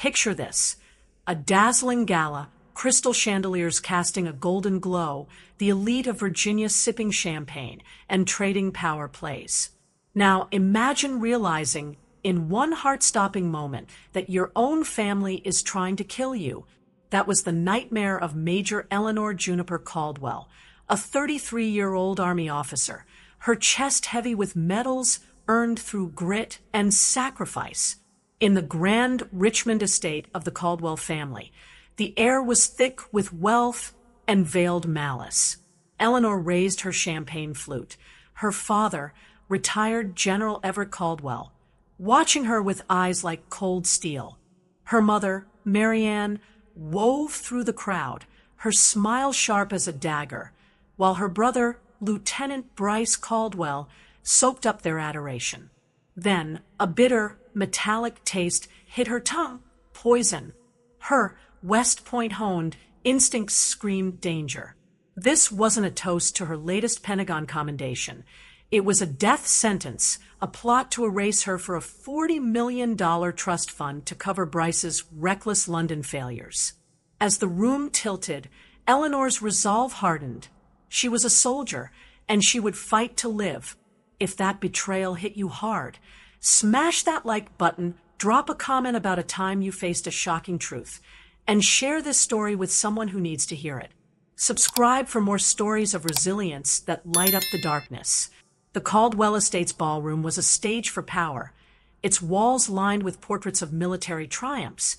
Picture this: a dazzling gala, crystal chandeliers casting a golden glow, the elite of Virginia sipping champagne and trading power plays. Now imagine realizing in one heart-stopping moment that your own family is trying to kill you. That was the nightmare of Major Eleanor Juniper Caldwell, a 33-year-old Army officer, her chest heavy with medals earned through grit and sacrifice. In the grand Richmond estate of the Caldwell family, the air was thick with wealth and veiled malice. Eleanor raised her champagne flute, her father, retired General Everett Caldwell, watching her with eyes like cold steel. Her mother, Marianne, wove through the crowd, her smile sharp as a dagger, while her brother, Lieutenant Bryce Caldwell, soaked up their adoration. Then, a bitter, metallic taste hit her tongue. Poison. Her, West Point honed, instincts screamed danger. This wasn't a toast to her latest Pentagon commendation. It was a death sentence, a plot to erase her for a $40 million trust fund to cover Bryce's reckless London failures. As the room tilted, Eleanor's resolve hardened. She was a soldier, and she would fight to live. If that betrayal hit you hard, smash that like button, drop a comment about a time you faced a shocking truth, and share this story with someone who needs to hear it. Subscribe for more stories of resilience that light up the darkness. The Caldwell Estates ballroom was a stage for power, its walls lined with portraits of military triumphs,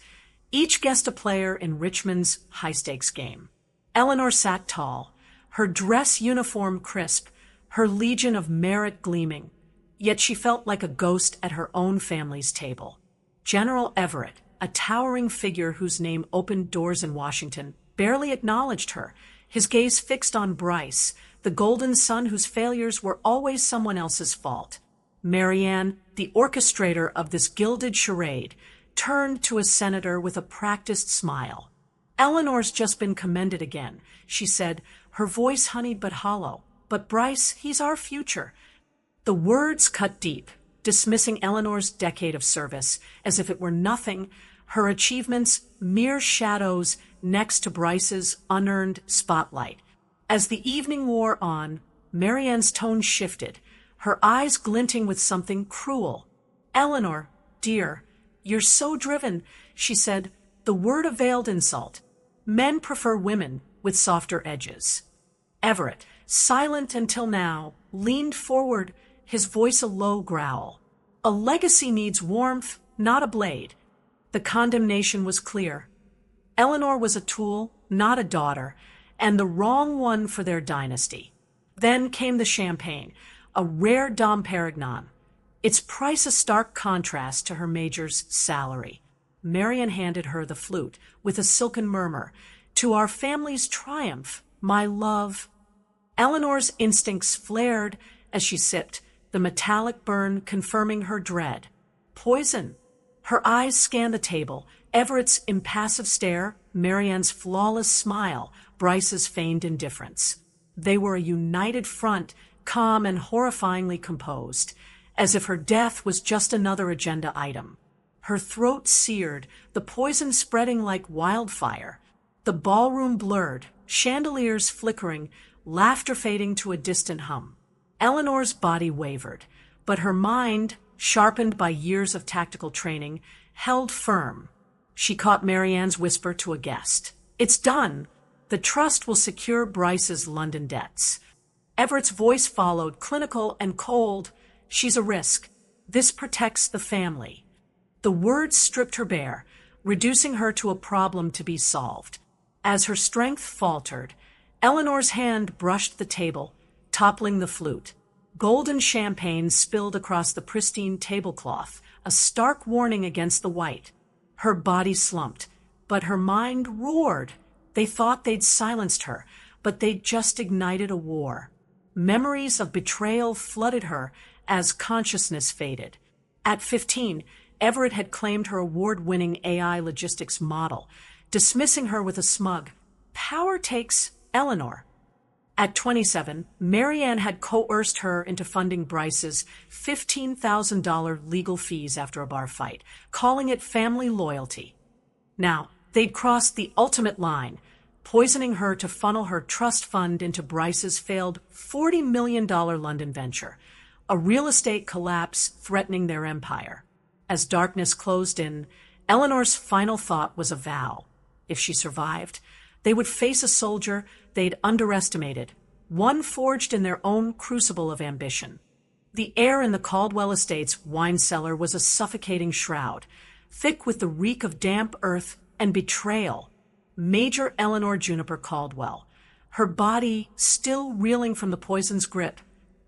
each guest a player in Richmond's high-stakes game. Eleanor sat tall, her dress uniform crisp, her legion of merit gleaming, yet she felt like a ghost at her own family's table. General Everett, a towering figure whose name opened doors in Washington, barely acknowledged her, his gaze fixed on Bryce, the golden son whose failures were always someone else's fault. Marianne, the orchestrator of this gilded charade, turned to a senator with a practiced smile. "Eleanor's just been commended again," she said, her voice honeyed but hollow. "But Bryce, he's our future." The words cut deep, dismissing Eleanor's decade of service as if it were nothing, her achievements mere shadows next to Bryce's unearned spotlight. As the evening wore on, Marianne's tone shifted, her eyes glinting with something cruel. "Eleanor, dear, you're so driven," she said, the word a veiled insult. "Men prefer women with softer edges." Everett, silent until now, leaned forward, his voice a low growl. "A legacy needs warmth, not a blade." The condemnation was clear. Eleanor was a tool, not a daughter, and the wrong one for their dynasty. Then came the champagne, a rare Dom Perignon, its price a stark contrast to her major's salary. Marian handed her the flute with a silken murmur, "To our family's triumph, my love." Eleanor's instincts flared as she sipped, the metallic burn confirming her dread. Poison. Her eyes scanned the table, Everett's impassive stare, Marianne's flawless smile, Bryce's feigned indifference. They were a united front, calm and horrifyingly composed, as if her death was just another agenda item. Her throat seared, the poison spreading like wildfire. The ballroom blurred, chandeliers flickering, laughter fading to a distant hum. Eleanor's body wavered, but her mind, sharpened by years of tactical training, held firm. She caught Marianne's whisper to a guest. "It's done. The trust will secure Bryce's London debts." Everett's voice followed, clinical and cold. "She's a risk. This protects the family." The words stripped her bare, reducing her to a problem to be solved. As her strength faltered, Eleanor's hand brushed the table, toppling the flute. Golden champagne spilled across the pristine tablecloth, a stark warning against the white. Her body slumped, but her mind roared. They thought they'd silenced her, but they'd just ignited a war. Memories of betrayal flooded her as consciousness faded. At 15, Everett had claimed her award-winning AI logistics model, dismissing her with a smug, "Power takes Eleanor." At 27, Marianne had coerced her into funding Bryce's $15,000 legal fees after a bar fight, calling it family loyalty. Now, they'd crossed the ultimate line, poisoning her to funnel her trust fund into Bryce's failed $40 million London venture, a real estate collapse threatening their empire. As darkness closed in, Eleanor's final thought was a vow. If she survived, they would face a soldier they'd underestimated, one forged in their own crucible of ambition. The air in the Caldwell estate's wine cellar was a suffocating shroud, thick with the reek of damp earth and betrayal. Major Eleanor Juniper Caldwell, her body still reeling from the poison's grip,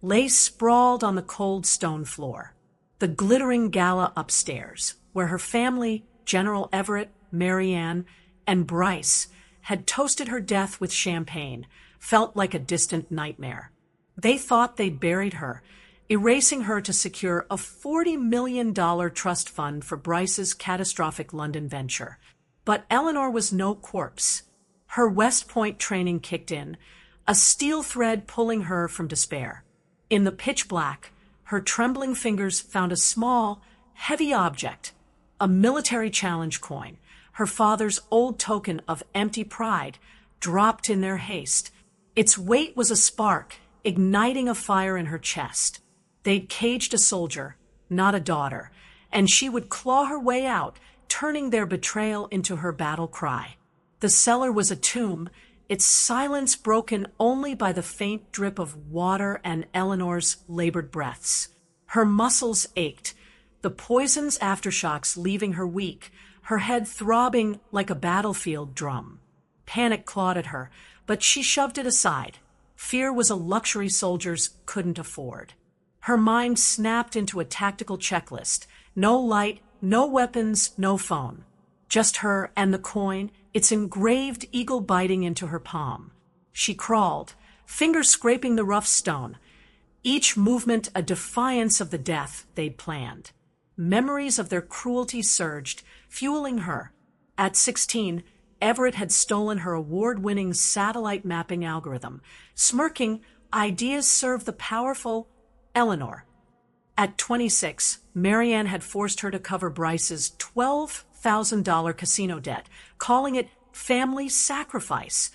lay sprawled on the cold stone floor. The glittering gala upstairs, where her family, General Everett, Marianne, and Bryce, had toasted her death with champagne, felt like a distant nightmare. They thought they'd buried her, erasing her to secure a $40 million trust fund for Bryce's catastrophic London venture. But Eleanor was no corpse. Her West Point training kicked in, a steel thread pulling her from despair. In the pitch black, her trembling fingers found a small, heavy object, a military challenge coin, her father's old token of empty pride, dropped in their haste. Its weight was a spark, igniting a fire in her chest. They'd caged a soldier, not a daughter, and she would claw her way out, turning their betrayal into her battle cry. The cellar was a tomb, its silence broken only by the faint drip of water and Eleanor's labored breaths. Her muscles ached, the poison's aftershocks leaving her weak, her head throbbing like a battlefield drum. Panic clawed at her, but she shoved it aside. Fear was a luxury soldiers couldn't afford. Her mind snapped into a tactical checklist. No light, no weapons, no phone. Just her and the coin, its engraved eagle biting into her palm. She crawled, fingers scraping the rough stone, each movement a defiance of the death they'd planned. Memories of their cruelty surged, fueling her. At 16, Everett had stolen her award-winning satellite mapping algorithm. Smirking, ideas served the powerful Eleanor. At 26, Marianne had forced her to cover Bryce's $12,000 casino debt, calling it family sacrifice.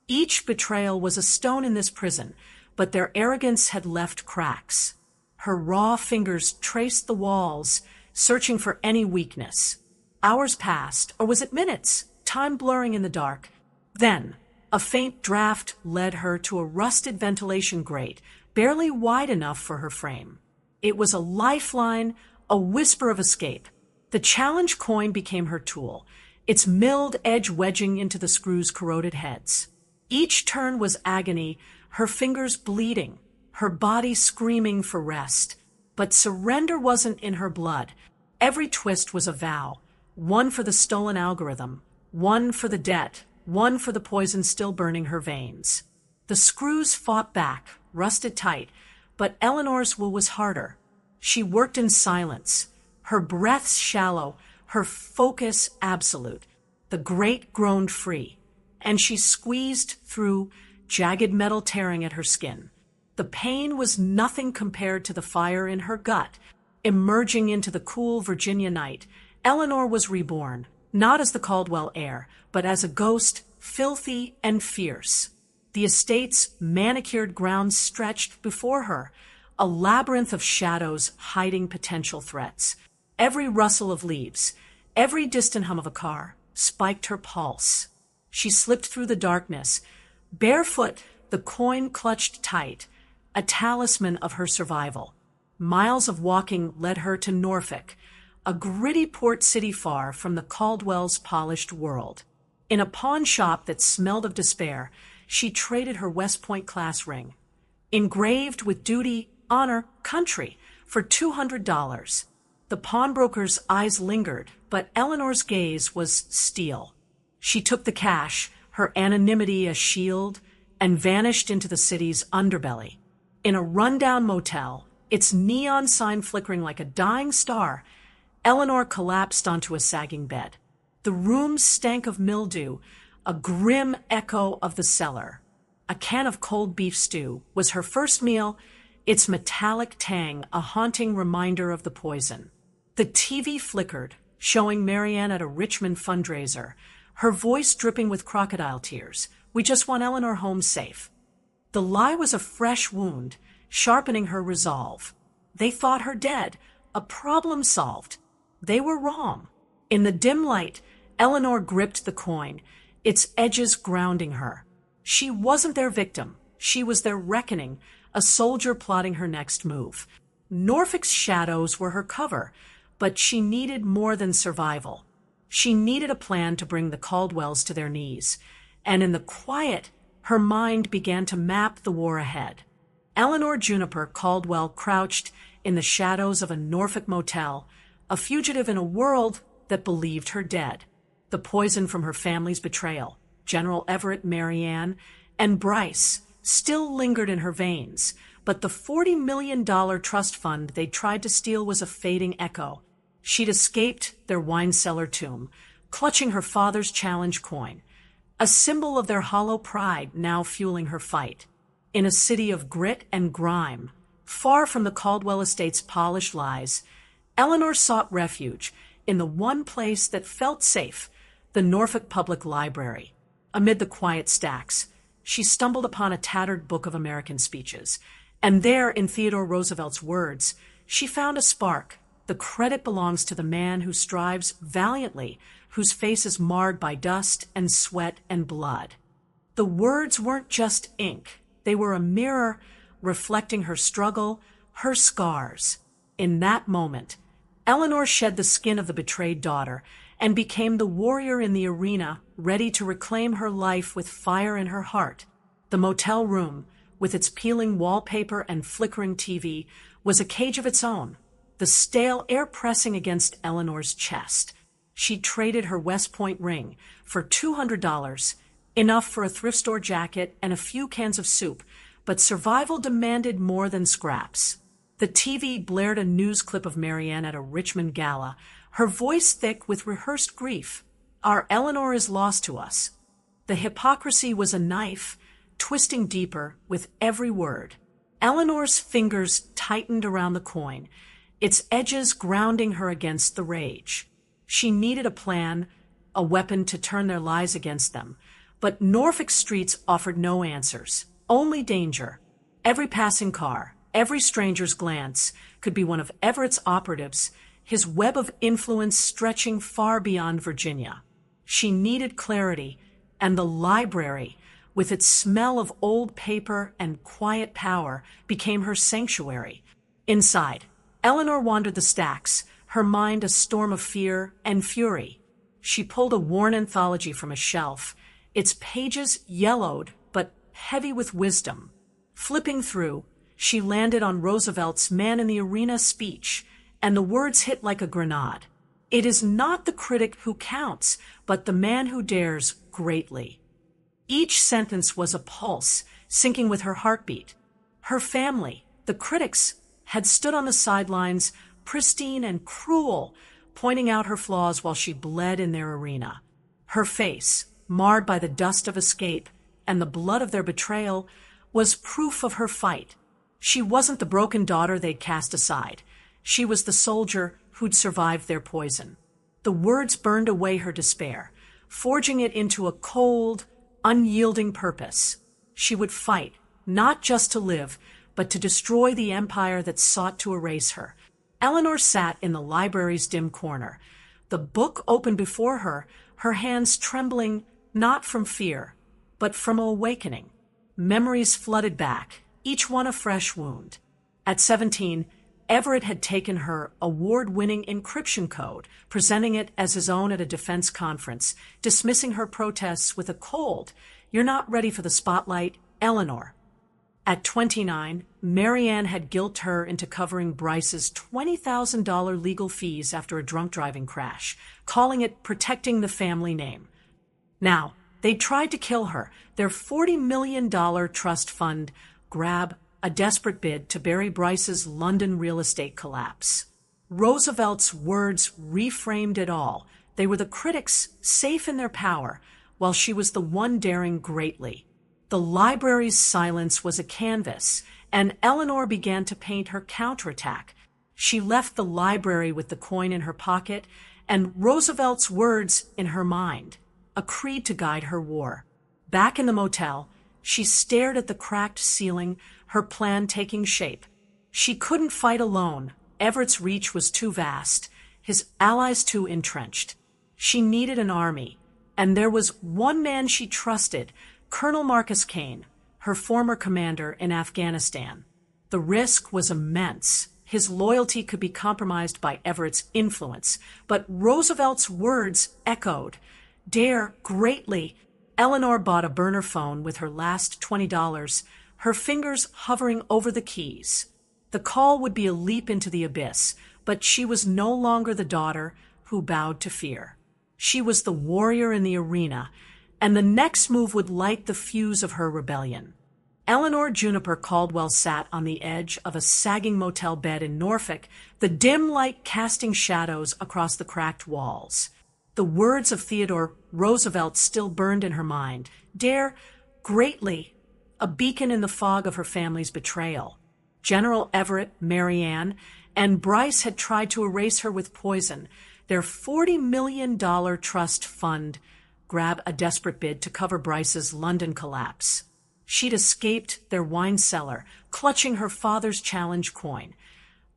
Each betrayal was a stone in this prison, but their arrogance had left cracks. Her raw fingers traced the walls, searching for any weakness. Hours passed, or was it minutes, time blurring in the dark. Then, a faint draft led her to a rusted ventilation grate, barely wide enough for her frame. It was a lifeline, a whisper of escape. The challenge coin became her tool, its milled edge wedging into the screw's corroded heads. Each turn was agony, her fingers bleeding, her body screaming for rest. But surrender wasn't in her blood. Every twist was a vow, one for the stolen algorithm, one for the debt, one for the poison still burning her veins. The screws fought back, rusted tight, but Eleanor's will was harder. She worked in silence, her breaths shallow, her focus absolute. The grate groaned free, and she squeezed through, jagged metal tearing at her skin. The pain was nothing compared to the fire in her gut. Emerging into the cool Virginia night, Eleanor was reborn, not as the Caldwell heir, but as a ghost, filthy and fierce. The estate's manicured grounds stretched before her, a labyrinth of shadows hiding potential threats. Every rustle of leaves, every distant hum of a car, spiked her pulse. She slipped through the darkness, barefoot, the coin clutched tight, a talisman of her survival. Miles of walking led her to Norfolk, a gritty port city far from the Caldwell's polished world. In a pawn shop that smelled of despair, she traded her West Point class ring, engraved with duty, honor, country, for $200. The pawnbroker's eyes lingered, but Eleanor's gaze was steel. She took the cash, her anonymity a shield, and vanished into the city's underbelly. In a rundown motel, its neon sign flickering like a dying star, Eleanor collapsed onto a sagging bed. The room stank of mildew, a grim echo of the cellar. A can of cold beef stew was her first meal, its metallic tang a haunting reminder of the poison. The TV flickered, showing Marianne at a Richmond fundraiser, her voice dripping with crocodile tears. "We just want Eleanor home safe." The lie was a fresh wound, sharpening her resolve. They thought her dead, a problem solved. They were wrong. In the dim light, Eleanor gripped the coin, its edges grounding her. She wasn't their victim. She was their reckoning, a soldier plotting her next move. Norfolk's shadows were her cover, but she needed more than survival. She needed a plan to bring the Caldwells to their knees, and in the quiet, her mind began to map the war ahead. Eleanor Juniper Caldwell crouched in the shadows of a Norfolk motel, a fugitive in a world that believed her dead. The poison from her family's betrayal, General Everett, Marianne, and Bryce, still lingered in her veins, but the $40 million trust fund they'd tried to steal was a fading echo. She'd escaped their wine cellar tomb, clutching her father's challenge coin, a symbol of their hollow pride now fueling her fight. In a city of grit and grime, far from the Caldwell estate's polished lies, Eleanor sought refuge in the one place that felt safe, the Norfolk Public Library. Amid the quiet stacks, she stumbled upon a tattered book of American speeches, and there, in Theodore Roosevelt's words, she found a spark. The credit belongs to the man who strives valiantly, whose face is marred by dust and sweat and blood. The words weren't just ink. They were a mirror reflecting her struggle, her scars. In that moment, Eleanor shed the skin of the betrayed daughter and became the warrior in the arena, ready to reclaim her life with fire in her heart. The motel room, with its peeling wallpaper and flickering TV, was a cage of its own, the stale air pressing against Eleanor's chest. She traded her West Point ring for $200, enough for a thrift store jacket and a few cans of soup, but survival demanded more than scraps. The TV blared a news clip of Marianne at a Richmond gala, her voice thick with rehearsed grief. "Our Eleanor is lost to us." The hypocrisy was a knife, twisting deeper with every word. Eleanor's fingers tightened around the coin, its edges grounding her against the rage. She needed a plan, a weapon to turn their lies against them. But Norfolk streets offered no answers, only danger. Every passing car, every stranger's glance could be one of Everett's operatives, his web of influence stretching far beyond Virginia. She needed clarity, and the library, with its smell of old paper and quiet power, became her sanctuary. Inside, Eleanor wandered the stacks, her mind a storm of fear and fury. She pulled a worn anthology from a shelf, its pages yellowed but heavy with wisdom. Flipping through, she landed on Roosevelt's Man in the Arena speech, and the words hit like a grenade. "It is not the critic who counts, but the man who dares greatly." Each sentence was a pulse, syncing with her heartbeat. Her family, the critics, had stood on the sidelines, pristine and cruel, pointing out her flaws while she bled in their arena. Her face, marred by the dust of escape and the blood of their betrayal, was proof of her fight. She wasn't the broken daughter they'd cast aside. She was the soldier who'd survived their poison. The words burned away her despair, forging it into a cold, unyielding purpose. She would fight, not just to live, but to destroy the empire that sought to erase her. Eleanor sat in the library's dim corner, the book open before her, her hands trembling not from fear, but from awakening. Memories flooded back, each one a fresh wound. At 17, Everett had taken her award-winning encryption code, presenting it as his own at a defense conference, dismissing her protests with a cold, "You're not ready for the spotlight, Eleanor." At 29, Marianne had guilted her into covering Bryce's $20,000 legal fees after a drunk driving crash, calling it protecting the family name. Now, they tried to kill her, their $40 million trust fund grab, a desperate bid to bury Bryce's London real estate collapse. Roosevelt's words reframed it all. They were the critics safe in their power, while she was the one daring greatly. The library's silence was a canvas, and Eleanor began to paint her counterattack. She left the library with the coin in her pocket and Roosevelt's words in her mind, a creed to guide her war. Back in the motel, she stared at the cracked ceiling, her plan taking shape. She couldn't fight alone. Everett's reach was too vast, his allies too entrenched. She needed an army, and there was one man she trusted, Colonel Marcus Kane, her former commander in Afghanistan. The risk was immense. His loyalty could be compromised by Everett's influence, but Roosevelt's words echoed. Dare greatly. Eleanor bought a burner phone with her last $20, her fingers hovering over the keys. The call would be a leap into the abyss, but she was no longer the daughter who bowed to fear. She was the warrior in the arena, and the next move would light the fuse of her rebellion. Eleanor Juniper Caldwell sat on the edge of a sagging motel bed in Norfolk, the dim light casting shadows across the cracked walls. The words of Theodore Roosevelt still burned in her mind. Dare greatly, a beacon in the fog of her family's betrayal. General Everett, Marianne, and Bryce had tried to erase her with poison. Their $40 million trust fund grabbed a desperate bid to cover Bryce's London collapse. She'd escaped their wine cellar, clutching her father's challenge coin,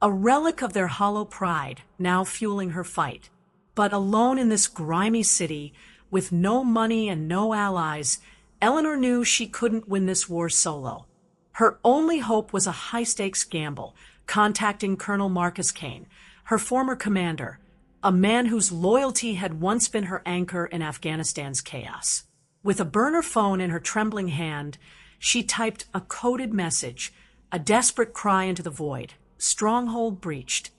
a relic of their hollow pride now fueling her fight. But alone in this grimy city, with no money and no allies, Eleanor knew she couldn't win this war solo. Her only hope was a high-stakes gamble, contacting Colonel Marcus Kane, her former commander, a man whose loyalty had once been her anchor in Afghanistan's chaos. With a burner phone in her trembling hand, she typed a coded message, a desperate cry into the void, stronghold breached.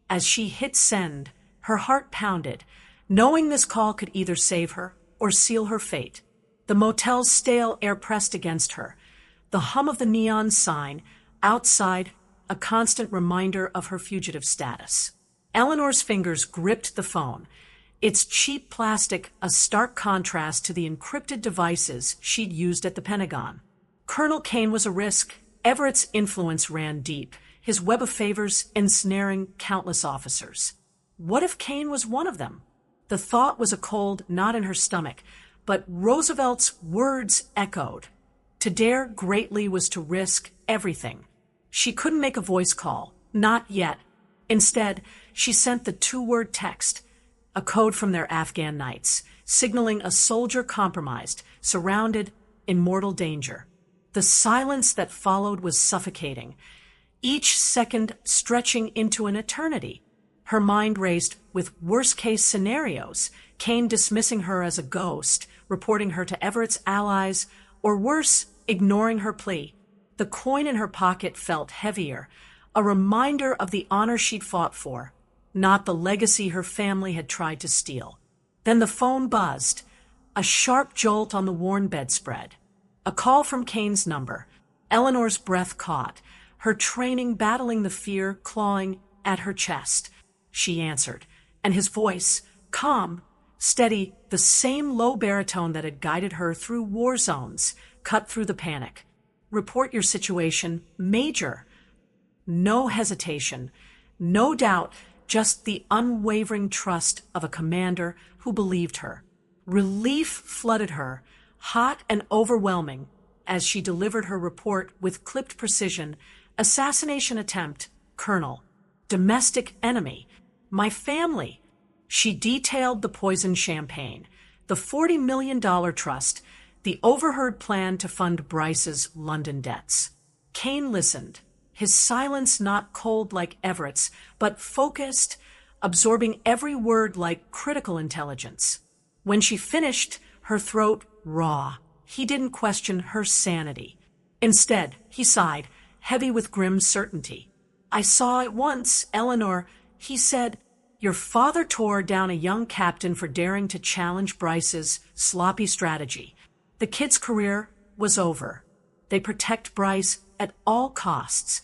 As she hit send, her heart pounded, knowing this call could either save her or seal her fate. The motel's stale air pressed against her, the hum of the neon sign outside a constant reminder of her fugitive status. Eleanor's fingers gripped the phone, its cheap plastic a stark contrast to the encrypted devices she'd used at the Pentagon. Colonel Kane was a risk. Everett's influence ran deep, his web of favors ensnaring countless officers. What if Kane was one of them? The thought was a cold knot in her stomach, but Roosevelt's words echoed. To dare greatly was to risk everything. She couldn't make a voice call, not yet. Instead, she sent the two-word text, a code from their Afghan nights, signaling a soldier compromised, surrounded, in mortal danger. The silence that followed was suffocating, each second stretching into an eternity. Her mind raced with worst-case scenarios, Kane dismissing her as a ghost, reporting her to Everett's allies, or worse, ignoring her plea. The coin in her pocket felt heavier, a reminder of the honor she'd fought for, not the legacy her family had tried to steal. Then the phone buzzed, a sharp jolt on the worn bedspread. A call from Kane's number. Eleanor's breath caught, her training battling the fear clawing at her chest. She answered, and his voice, calm, steady, the same low baritone that had guided her through war zones, cut through the panic. Report your situation, Major. No hesitation, no doubt, just the unwavering trust of a commander who believed her. Relief flooded her, hot and overwhelming, as she delivered her report with clipped precision. Assassination attempt, Colonel. Domestic enemy. My family. She detailed the poisoned champagne, the $40 million trust, the overheard plan to fund Bryce's London debts. Kane listened, his silence not cold like Everett's, but focused, absorbing every word like critical intelligence. When she finished, her throat raw. He didn't question her sanity. Instead, he sighed, heavy with grim certainty. I saw at once, Eleanor, he said, your father tore down a young captain for daring to challenge Bryce's sloppy strategy. The kid's career was over. They protect Bryce at all costs.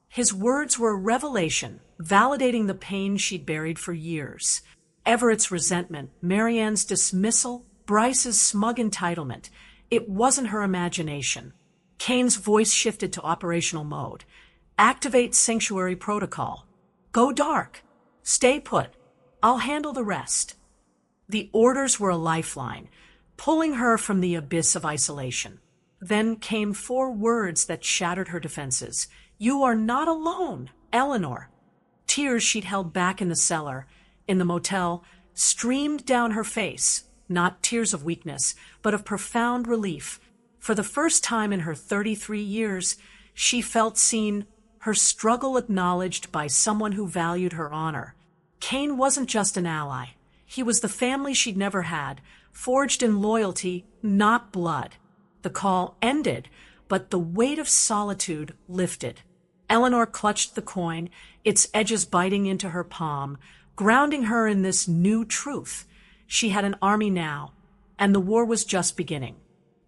His words were a revelation, validating the pain she'd buried for years. Everett's resentment, Marianne's dismissal, Bryce's smug entitlement. It wasn't her imagination. Kane's voice shifted to operational mode. Activate sanctuary protocol. Go dark. Stay put. I'll handle the rest." The orders were a lifeline, pulling her from the abyss of isolation. Then came 4 words that shattered her defenses. "You are not alone, Eleanor." Tears she'd held back in the cellar, in the motel, streamed down her face, not tears of weakness, but of profound relief. For the first time in her 33 years, she felt seen, her struggle acknowledged by someone who valued her honor. Kane wasn't just an ally. He was the family she'd never had, forged in loyalty, not blood. The call ended, but the weight of solitude lifted. Eleanor clutched the coin, its edges biting into her palm, grounding her in this new truth. She had an army now, and the war was just beginning.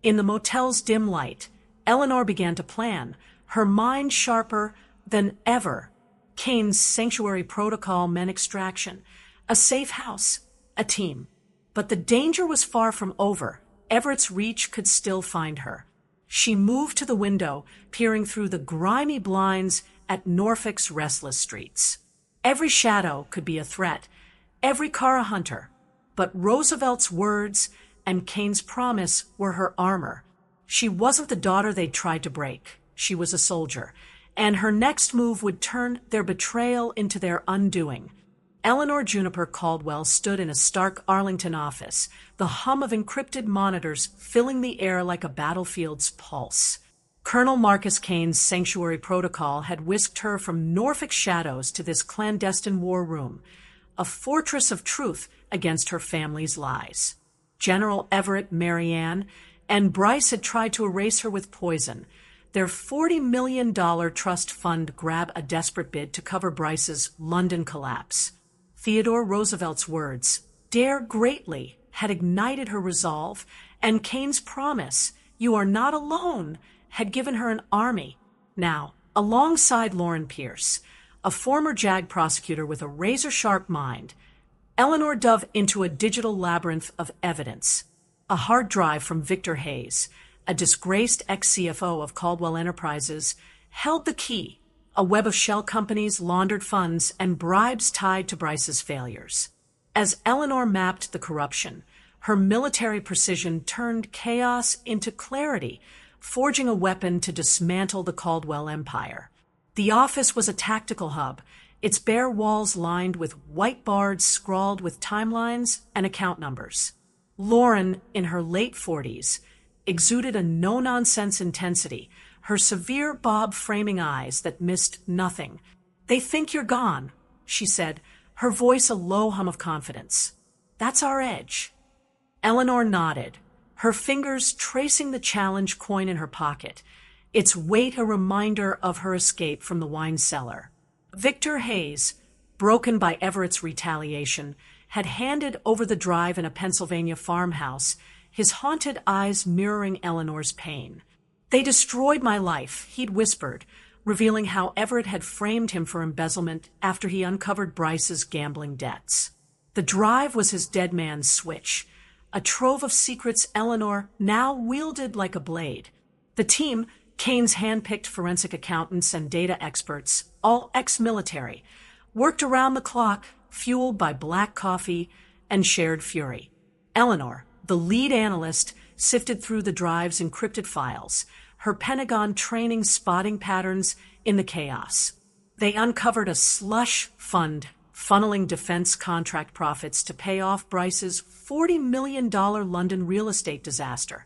In the motel's dim light, Eleanor began to plan, her mind sharper than ever. Kane's sanctuary protocol meant extraction, a safe house, a team. But the danger was far from over. Everett's reach could still find her. She moved to the window, peering through the grimy blinds at Norfolk's restless streets. Every shadow could be a threat, every car a hunter. But Roosevelt's words and Kane's promise were her armor. She wasn't the daughter they'd tried to break. She was a soldier, and her next move would turn their betrayal into their undoing. Eleanor Juniper Caldwell stood in a stark Arlington office, the hum of encrypted monitors filling the air like a battlefield's pulse. Colonel Marcus Kane's sanctuary protocol had whisked her from Norfolk shadows to this clandestine war room, a fortress of truth against her family's lies. General Everett, Marianne, and Bryce had tried to erase her with poison. Their $40 million trust fund grabbed a desperate bid to cover Bryce's London collapse. Theodore Roosevelt's words, "Dare greatly," had ignited her resolve, and Kane's promise, "You are not alone," had given her an army. Now, alongside Lauren Pierce, a former JAG prosecutor with a razor-sharp mind, Eleanor dove into a digital labyrinth of evidence. A hard drive from Victor Hayes, a disgraced ex-CFO of Caldwell Enterprises, held the key. A web of shell companies, laundered funds, and bribes tied to Bryce's failures. As Eleanor mapped the corruption, her military precision turned chaos into clarity, forging a weapon to dismantle the Caldwell empire. The office was a tactical hub, its bare walls lined with white bards scrawled with timelines and account numbers. Lauren, in her late 40s, exuded a no-nonsense intensity, her severe bob-framing eyes that missed nothing. "They think you're gone," she said, her voice a low hum of confidence. "That's our edge." Eleanor nodded, her fingers tracing the challenge coin in her pocket, its weight a reminder of her escape from the wine cellar. Victor Hayes, broken by Everett's retaliation, had handed over the drive in a Pennsylvania farmhouse, his haunted eyes mirroring Eleanor's pain. "They destroyed my life," he'd whispered, revealing how Everett had framed him for embezzlement after he uncovered Bryce's gambling debts. The drive was his dead man's switch, a trove of secrets Eleanor now wielded like a blade. The team, Kane's hand-picked forensic accountants and data experts, all ex-military, worked around the clock, fueled by black coffee and shared fury. Eleanor, the lead analyst, sifted through the drive's encrypted files, her Pentagon training spotting patterns in the chaos. They uncovered a slush fund funneling defense contract profits to pay off Bryce's $40 million London real estate disaster,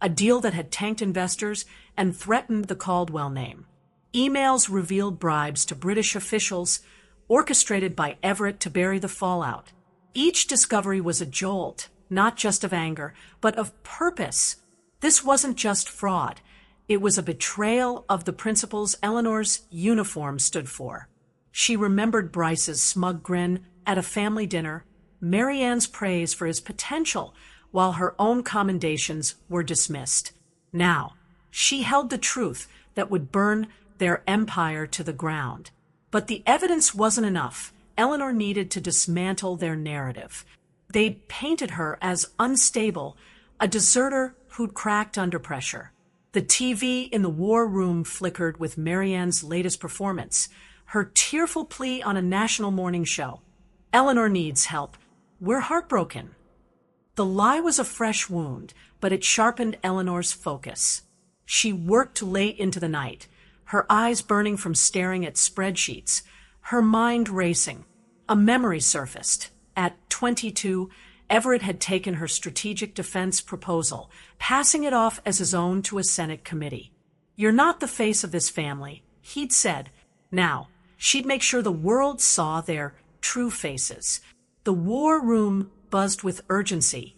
a deal that had tanked investors and threatened the Caldwell name. Emails revealed bribes to British officials, orchestrated by Everett to bury the fallout. Each discovery was a jolt, not just of anger, but of purpose. This wasn't just fraud. It was a betrayal of the principles Eleanor's uniform stood for. She remembered Bryce's smug grin at a family dinner, Marianne's praise for his potential, while her own commendations were dismissed. Now, she held the truth that would burn their empire to the ground. But the evidence wasn't enough. Eleanor needed to dismantle their narrative. They'd painted her as unstable, a deserter who'd cracked under pressure. The TV in the war room flickered with Marianne's latest performance, her tearful plea on a national morning show. Eleanor needs help. We're heartbroken. The lie was a fresh wound, but it sharpened Eleanor's focus. She worked late into the night, her eyes burning from staring at spreadsheets, her mind racing. A memory surfaced. At 22, Everett had taken her strategic defense proposal, passing it off as his own to a Senate committee. "You're not the face of this family," he'd said. Now, she'd make sure the world saw their true faces. The war room buzzed with urgency,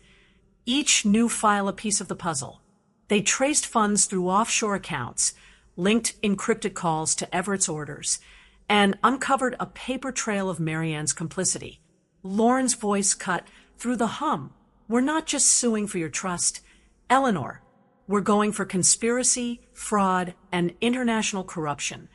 each new file a piece of the puzzle. They traced funds through offshore accounts, linked encrypted calls to Everett's orders, and uncovered a paper trail of Marianne's complicity. Lauren's voice cut through the hum. "We're not just suing for your trust, Eleanor. We're going for conspiracy, fraud, and international corruption."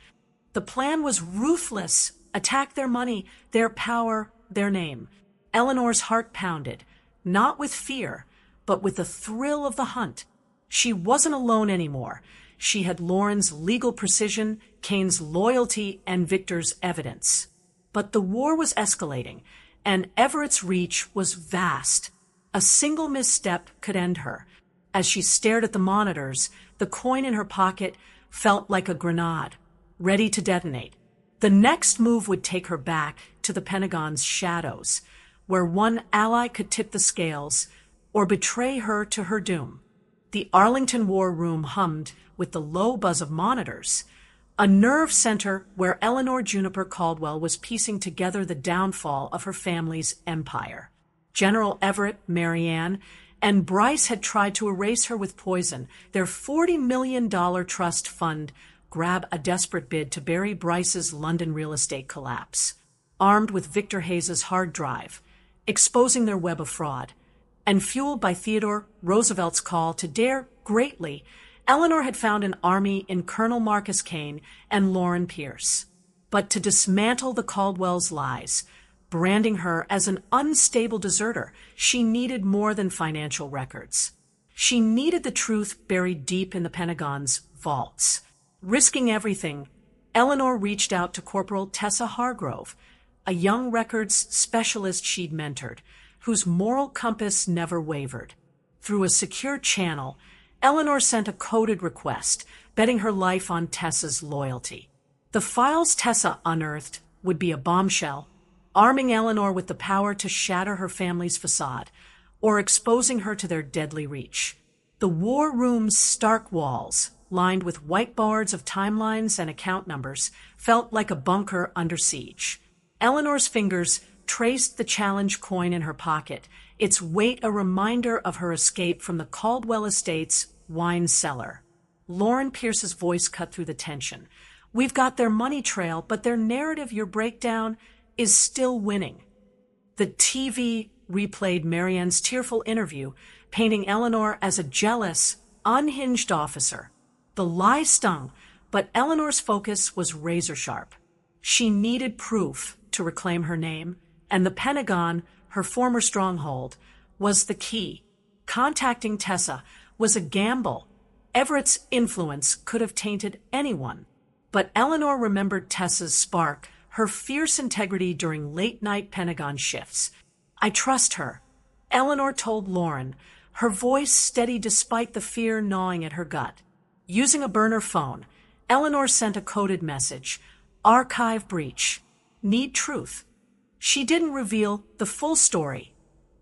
The plan was ruthless. Attack their money, their power, their name. Eleanor's heart pounded, not with fear, but with the thrill of the hunt. She wasn't alone anymore. She had Lauren's legal precision, Kane's loyalty, and Victor's evidence. But the war was escalating, and Everett's reach was vast. A single misstep could end her. As she stared at the monitors, the coin in her pocket felt like a grenade, ready to detonate. The next move would take her back to the Pentagon's shadows, where one ally could tip the scales or betray her to her doom. The Arlington War Room hummed with the low buzz of monitors, a nerve center where Eleanor Juniper Caldwell was piecing together the downfall of her family's empire. General Everett, Marianne, and Bryce had tried to erase her with poison. Their $40 million trust fund grab a desperate bid to bury Bryce's London real estate collapse. Armed with Victor Hayes's hard drive, exposing their web of fraud, and fueled by Theodore Roosevelt's call to dare greatly, Eleanor had found an army in Colonel Marcus Kane and Lauren Pierce. But to dismantle the Caldwell's lies, branding her as an unstable deserter, she needed more than financial records. She needed the truth buried deep in the Pentagon's vaults. Risking everything, Eleanor reached out to Corporal Tessa Hargrove, a young records specialist she'd mentored, whose moral compass never wavered. Through a secure channel, Eleanor sent a coded request, betting her life on Tessa's loyalty. The files Tessa unearthed would be a bombshell, arming Eleanor with the power to shatter her family's facade, or exposing her to their deadly reach. The war room's stark walls, lined with whiteboards of timelines and account numbers, felt like a bunker under siege. Eleanor's fingers traced the challenge coin in her pocket, its weight a reminder of her escape from the Caldwell estate's wine cellar. Lauren Pierce's voice cut through the tension. "We've got their money trail, but their narrative, your breakdown, is still winning." The TV replayed Marianne's tearful interview, painting Eleanor as a jealous, unhinged officer. The lie stung, but Eleanor's focus was razor-sharp. She needed proof to reclaim her name, and the Pentagon, her former stronghold, was the key. Contacting Tessa was a gamble. Everett's influence could have tainted anyone. But Eleanor remembered Tessa's spark, her fierce integrity during late-night Pentagon shifts. "I trust her," Eleanor told Lauren, her voice steady despite the fear gnawing at her gut. Using a burner phone, Eleanor sent a coded message. "Archive breach. Need truth." She didn't reveal the full story,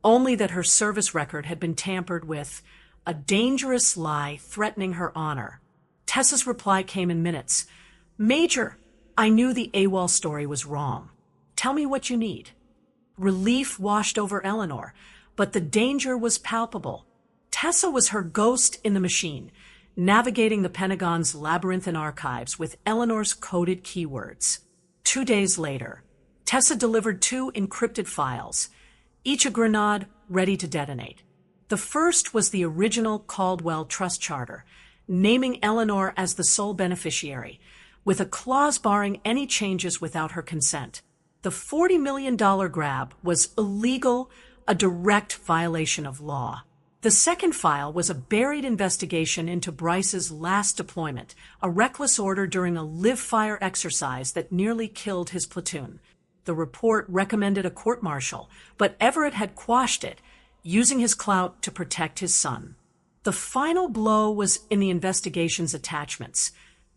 only that her service record had been tampered with, a dangerous lie threatening her honor. Tessa's reply came in minutes. "Major, I knew the AWOL story was wrong. Tell me what you need." Relief washed over Eleanor, but the danger was palpable. Tessa was her ghost in the machine, navigating the Pentagon's labyrinthine archives with Eleanor's coded keywords. 2 days later, Tessa delivered 2 encrypted files, each a grenade ready to detonate. The first was the original Caldwell Trust Charter, naming Eleanor as the sole beneficiary, with a clause barring any changes without her consent. The $40 million grab was illegal, a direct violation of law. The second file was a buried investigation into Bryce's last deployment, a reckless order during a live-fire exercise that nearly killed his platoon. The report recommended a court-martial, but Everett had quashed it, using his clout to protect his son. The final blow was in the investigation's attachments,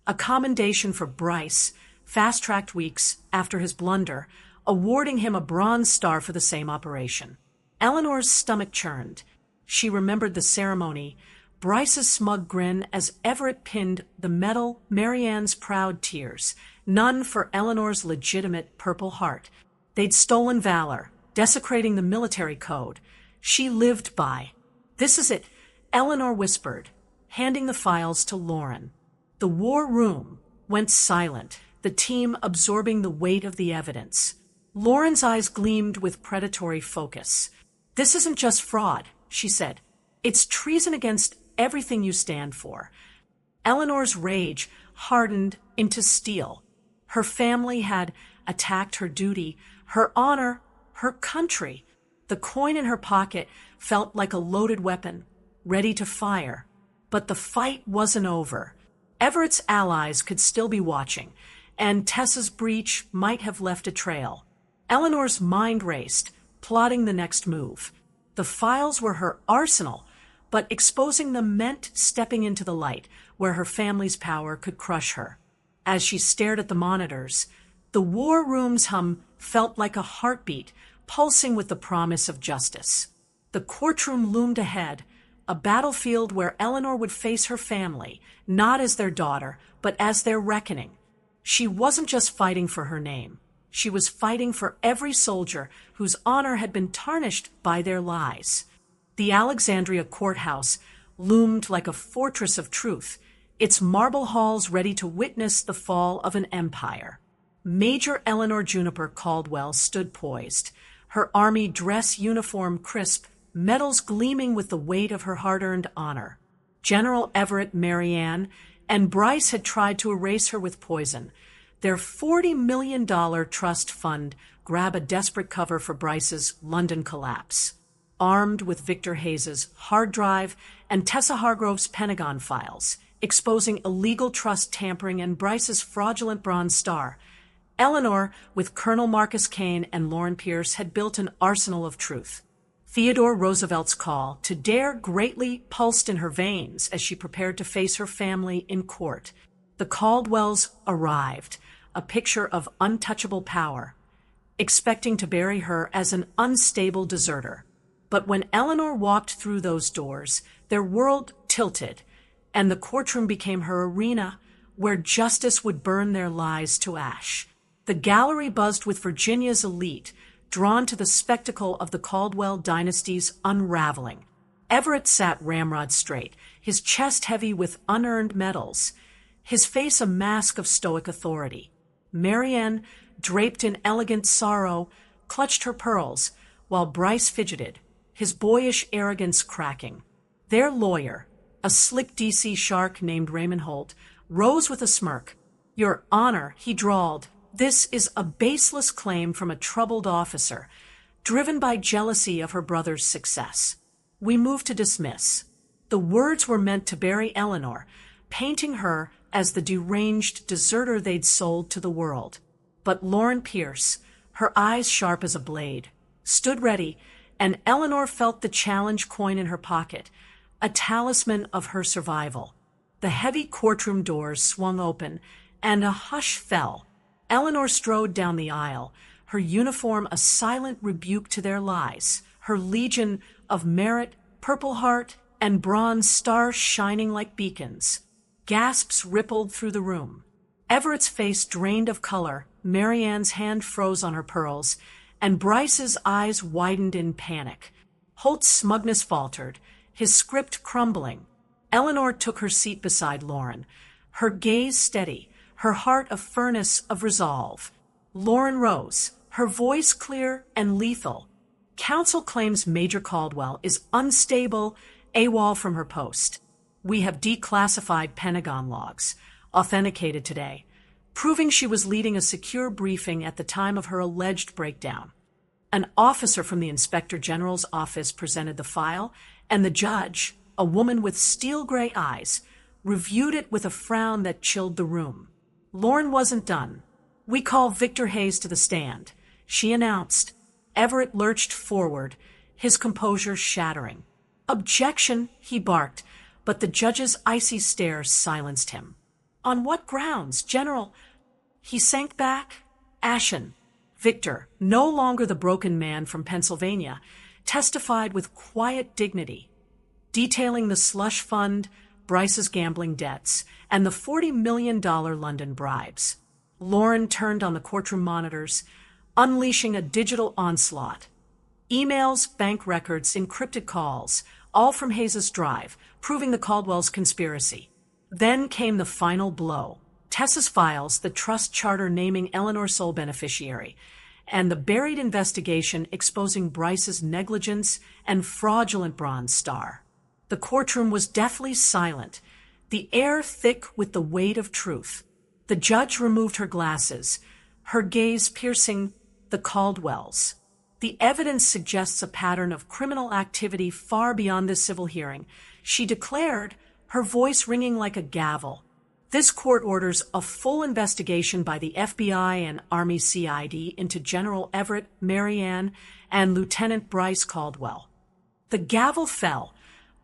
a commendation for Bryce, fast-tracked weeks after his blunder, awarding him a Bronze Star for the same operation. Eleanor's stomach churned. She remembered the ceremony, Bryce's smug grin as Everett pinned the medal, Marianne's proud tears, none for Eleanor's legitimate Purple Heart. They'd stolen valor, desecrating the military code. She lived by. "This is it," Eleanor whispered, handing the files to Lauren. The war room went silent, the team absorbing the weight of the evidence. Lauren's eyes gleamed with predatory focus. "This isn't just fraud," she said. "It's treason against everything you stand for." Eleanor's rage hardened into steel. Her family had attacked her duty, her honor, her country. The coin in her pocket felt like a loaded weapon, ready to fire. But the fight wasn't over. Everett's allies could still be watching, and Tessa's breach might have left a trail. Eleanor's mind raced, plotting the next move. The files were her arsenal, but exposing them meant stepping into the light, where her family's power could crush her. As she stared at the monitors, the war room's hum felt like a heartbeat, pulsing with the promise of justice. The courtroom loomed ahead, a battlefield where Eleanor would face her family, not as their daughter, but as their reckoning. She wasn't just fighting for her name. She was fighting for every soldier whose honor had been tarnished by their lies. The Alexandria courthouse loomed like a fortress of truth, its marble halls ready to witness the fall of an empire. Major Eleanor Juniper Caldwell stood poised, her army dress uniform crisp, medals gleaming with the weight of her hard-earned honor. General Everett, Marianne, and Bryce had tried to erase her with poison. Their $40 million trust fund grabbed a desperate cover for Bryce's London collapse. Armed with Victor Hayes's hard drive and Tessa Hargrove's Pentagon files, exposing illegal trust tampering and Bryce's fraudulent Bronze Star, Eleanor, with Colonel Marcus Kane and Lauren Pierce, had built an arsenal of truth. Theodore Roosevelt's call to dare greatly pulsed in her veins as she prepared to face her family in court. The Caldwells arrived, a picture of untouchable power, expecting to bury her as an unstable deserter. But when Eleanor walked through those doors, their world tilted, and the courtroom became her arena where justice would burn their lies to ash. The gallery buzzed with Virginia's elite, drawn to the spectacle of the Caldwell dynasty's unraveling. Everett sat ramrod straight, his chest heavy with unearned medals, his face a mask of stoic authority. Marianne, draped in elegant sorrow, clutched her pearls, while Bryce fidgeted, his boyish arrogance cracking. Their lawyer, a slick D.C. shark named Raymond Holt, rose with a smirk. "Your Honor," he drawled, "this is a baseless claim from a troubled officer, driven by jealousy of her brother's success. We move to dismiss." The words were meant to bury Eleanor, painting her as the deranged deserter they'd sold to the world. But Lauren Pierce, her eyes sharp as a blade, stood ready, and Eleanor felt the challenge coin in her pocket, a talisman of her survival. The heavy courtroom doors swung open, and a hush fell. Eleanor strode down the aisle, her uniform a silent rebuke to their lies, her legion of merit, Purple Heart, and Bronze Star shining like beacons. Gasps rippled through the room. Everett's face drained of color, Marianne's hand froze on her pearls, and Bryce's eyes widened in panic. Holt's smugness faltered, his script crumbling. Eleanor took her seat beside Lauren, her gaze steady, her heart a furnace of resolve. Lauren rose, her voice clear and lethal. "Counsel claims Major Caldwell is unstable, AWOL from her post. We have declassified Pentagon logs, authenticated today, proving she was leading a secure briefing at the time of her alleged breakdown." An officer from the Inspector General's office presented the file, and the judge, a woman with steel-gray eyes, reviewed it with a frown that chilled the room. Lauren wasn't done. "We call Victor Hayes to the stand," she announced. Everett lurched forward, his composure shattering. "Objection," he barked, but the judge's icy stare silenced him. "On what grounds, General?" He sank back, ashen. Victor, no longer the broken man from Pennsylvania, testified with quiet dignity, detailing the slush fund, Bryce's gambling debts, and the $40 million London bribes. Lauren turned on the courtroom monitors, unleashing a digital onslaught. Emails, bank records, encrypted calls, all from Hayes's drive, proving the Caldwell's conspiracy. Then came the final blow. Tessa's files, the trust charter naming Eleanor sole beneficiary, and the buried investigation exposing Bryce's negligence and fraudulent Bronze Star. The courtroom was deathly silent, the air thick with the weight of truth. The judge removed her glasses, her gaze piercing the Caldwells. "The evidence suggests a pattern of criminal activity far beyond this civil hearing," she declared, her voice ringing like a gavel. "This court orders a full investigation by the FBI and Army CID into General Everett, Marianne, and Lieutenant Bryce Caldwell." The gavel fell,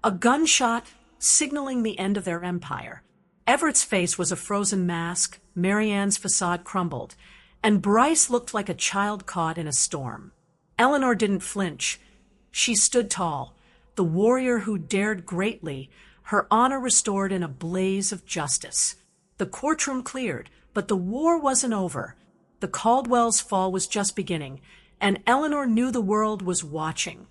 a gunshot signaling the end of their empire. Everett's face was a frozen mask, Marianne's facade crumbled, and Bryce looked like a child caught in a storm. Eleanor didn't flinch. She stood tall, the warrior who dared greatly, her honor restored in a blaze of justice. The courtroom cleared, but the war wasn't over. The Caldwell's fall was just beginning, and Eleanor knew the world was watching,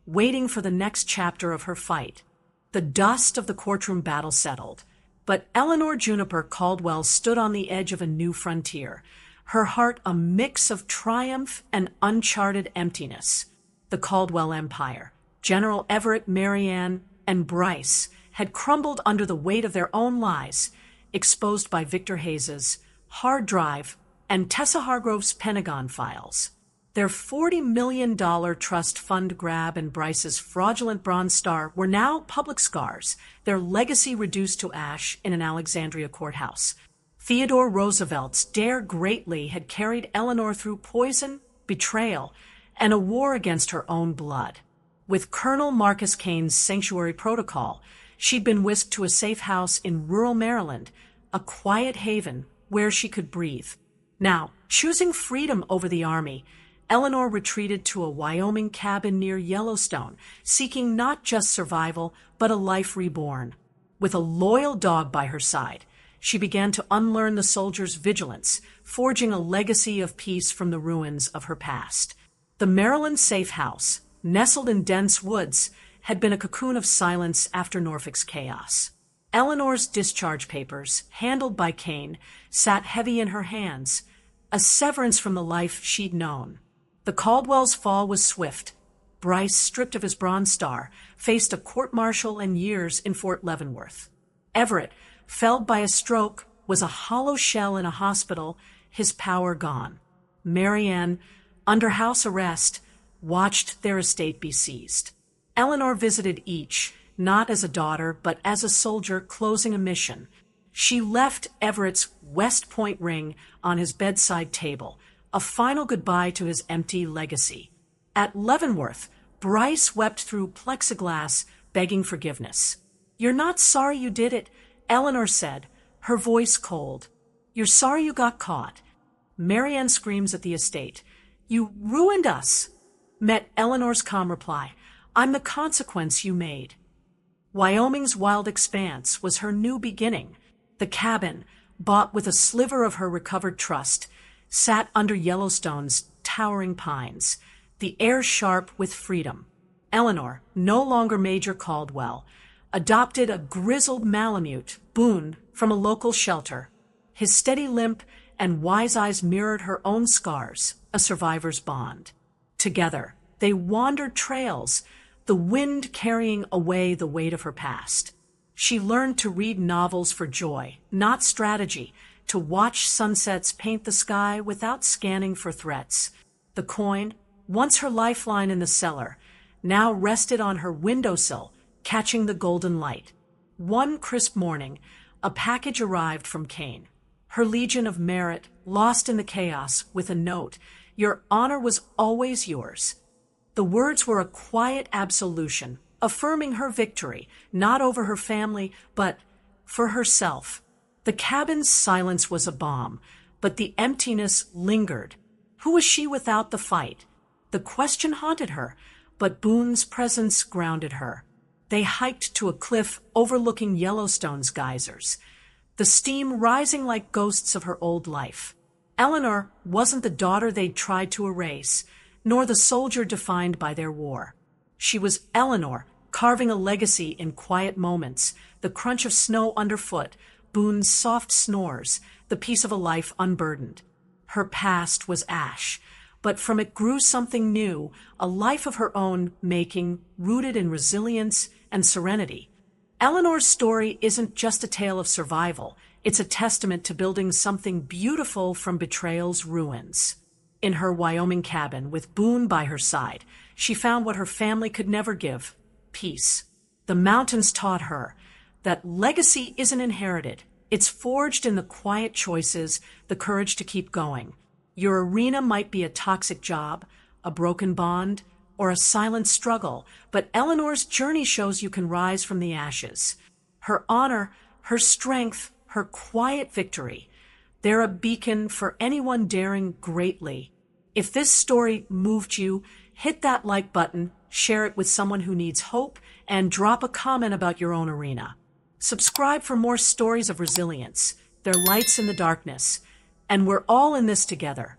waiting for the next chapter of her fight. The dust of the courtroom battle settled, but Eleanor Juniper Caldwell stood on the edge of a new frontier, her heart a mix of triumph and uncharted emptiness. The Caldwell Empire, General Everett, Marianne, and Bryce, had crumbled under the weight of their own lies, exposed by Victor Hayes's hard drive and Tessa Hargrove's Pentagon files. Their $40 million trust fund grab and Bryce's fraudulent Bronze Star were now public scars, their legacy reduced to ash in an Alexandria courthouse. Theodore Roosevelt's dare greatly had carried Eleanor through poison, betrayal, and a war against her own blood. With Colonel Marcus Kane's sanctuary protocol, she'd been whisked to a safe house in rural Maryland, a quiet haven where she could breathe. Now, choosing freedom over the Army, Eleanor retreated to a Wyoming cabin near Yellowstone, seeking not just survival, but a life reborn. With a loyal dog by her side, she began to unlearn the soldier's vigilance, forging a legacy of peace from the ruins of her past. The Maryland safe house, nestled in dense woods, had been a cocoon of silence after Norfolk's chaos. Eleanor's discharge papers, handled by Kane, sat heavy in her hands, a severance from the life she'd known. The Caldwell's fall was swift. Bryce, stripped of his Bronze Star, faced a court-martial and years in Fort Leavenworth. Everett, felled by a stroke, was a hollow shell in a hospital, his power gone. Marianne, under house arrest, watched their estate be seized. Eleanor visited each, not as a daughter, but as a soldier closing a mission. She left Everett's West Point ring on his bedside table, a final goodbye to his empty legacy. At Leavenworth, Bryce wept through plexiglass, begging forgiveness. "You're not sorry you did it," Eleanor said, her voice cold. "You're sorry you got caught." Marianne screams at the estate. "You ruined us," met Eleanor's calm reply. "I'm the consequence you made." Wyoming's wild expanse was her new beginning. The cabin, bought with a sliver of her recovered trust, sat under Yellowstone's towering pines, the air sharp with freedom. Eleanor, no longer Major Caldwell, adopted a grizzled Malamute, Boone, from a local shelter. His steady limp and wise eyes mirrored her own scars, a survivor's bond. Together, they wandered trails, the wind carrying away the weight of her past. She learned to read novels for joy, not strategy, to watch sunsets paint the sky without scanning for threats. The coin, once her lifeline in the cellar, now rested on her windowsill, catching the golden light. One crisp morning, a package arrived from Kane. Her Legion of Merit, lost in the chaos, with a note, Your honor was always yours. The words were a quiet absolution, affirming her victory, not over her family, but for herself. The cabin's silence was a bomb, but the emptiness lingered. Who was she without the fight? The question haunted her, but Boone's presence grounded her. They hiked to a cliff overlooking Yellowstone's geysers, the steam rising like ghosts of her old life. Eleanor wasn't the daughter they'd tried to erase, nor the soldier defined by their war. She was Eleanor, carving a legacy in quiet moments, the crunch of snow underfoot, Boone's soft snores, the peace of a life unburdened. Her past was ash, but from it grew something new, a life of her own making, rooted in resilience and serenity. Eleanor's story isn't just a tale of survival, it's a testament to building something beautiful from betrayal's ruins. In her Wyoming cabin, with Boone by her side, she found what her family could never give: peace. The mountains taught her that legacy isn't inherited. It's forged in the quiet choices, the courage to keep going. Your arena might be a toxic job, a broken bond, or a silent struggle, but Eleanor's journey shows you can rise from the ashes. Her honor, her strength, her quiet victory. They're a beacon for anyone daring greatly. If this story moved you, hit that like button, share it with someone who needs hope, and drop a comment about your own arena. Subscribe for more stories of resilience. They're lights in the darkness, and we're all in this together.